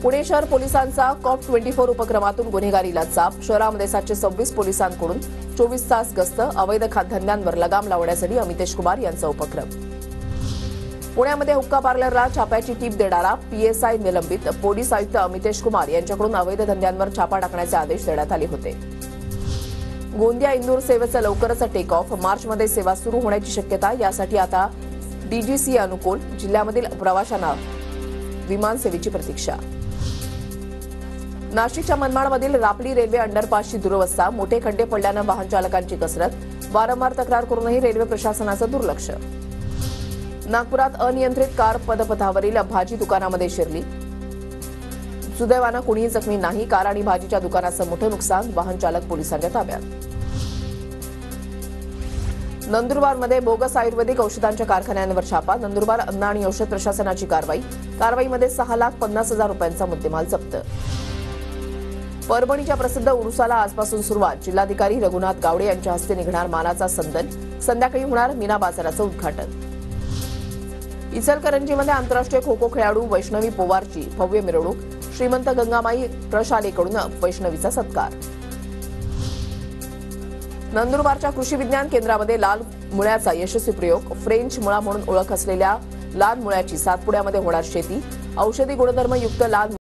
पुणे शहर पोलिसांचा COP24 उपक्रमातून गुन्हेगारीला चाप. शहरामध्ये 726 पोलिसांकडून 24 तास गस्त. अवैध धंद्यांवर लगाम लावण्यासाठी अमितेश कुमार यांचा उपक्रम. पुण्यामध्ये हुक्का पार्लरला छाप्याची टीप देणारा PSI निलंबित. पोलीस आयुक्त अमितेश कुमार यांच्याकडून अवैध धंद्यांवर छापा टाकण्याचे आदेश देण्यात आले होते. गोंदिया इंदूर सेवेचं लवकरच टेक ऑफ. मार्चमध्ये सेवा सुरू होण्याची शक्यता. यासाठी आता DGC अनुकूल. जिल्ह्यामधील प्रवाशांना विमान सेवेची प्रतीक्षा. नाशिकच्या मनमाडमधील रापली रेल्वे अंडरपासची दुरवस्था. मोठे खड्डे पडल्यानं वाहन चालकांची कसरत. वारंवार तक्रार करूनही रेल्वे प्रशासनाचं दुर्लक्ष. नागपुरात अनियंत्रित कार पदपथावरील भाजी दुकानामध्ये शिरली. सुदैवानं कुणीही जखमी नाही. कार आणि भाजीच्या दुकानाचं मोठं नुकसान. वाहन चालक पोलिसांच्या ताब्यात. नंदुरबारमध्ये बोगस आयुर्वेदिक औषधांच्या कारखान्यांवर छापा. नंदुरबार अन्न आणि औषध प्रशासनाची कारवाईमध्ये 6,50,000 रुपयांचा मुद्देमाल जप्त. परभणीच्या प्रसिद्ध उरुसाला आजपासून सुरुवात. जिल्हाधिकारी रघुनाथ गावडे यांच्या हस्ते निघणार मानाचा संदन. संध्याकाळी होणार मीना बाजाराचं उद्घाटन. इचलकरंजीमध्ये आंतरराष्ट्रीय खो खो खेळाडू वैष्णवी पोवारची भव्य मिरवणूक. श्रीमंत गंगामाई प्रशालेकडून वैष्णवीचा सत्कार. नंदुरबारच्या कृषी विज्ञान केंद्रामध्ये लाल मुळ्याचा यशस्वी प्रयोग. फ्रेंच मुळा म्हणून ओळख असलेल्या लाल मुळ्याची सातपुड्यामध्ये होणार शेती. औषधी गुणधर्मयुक्त लाल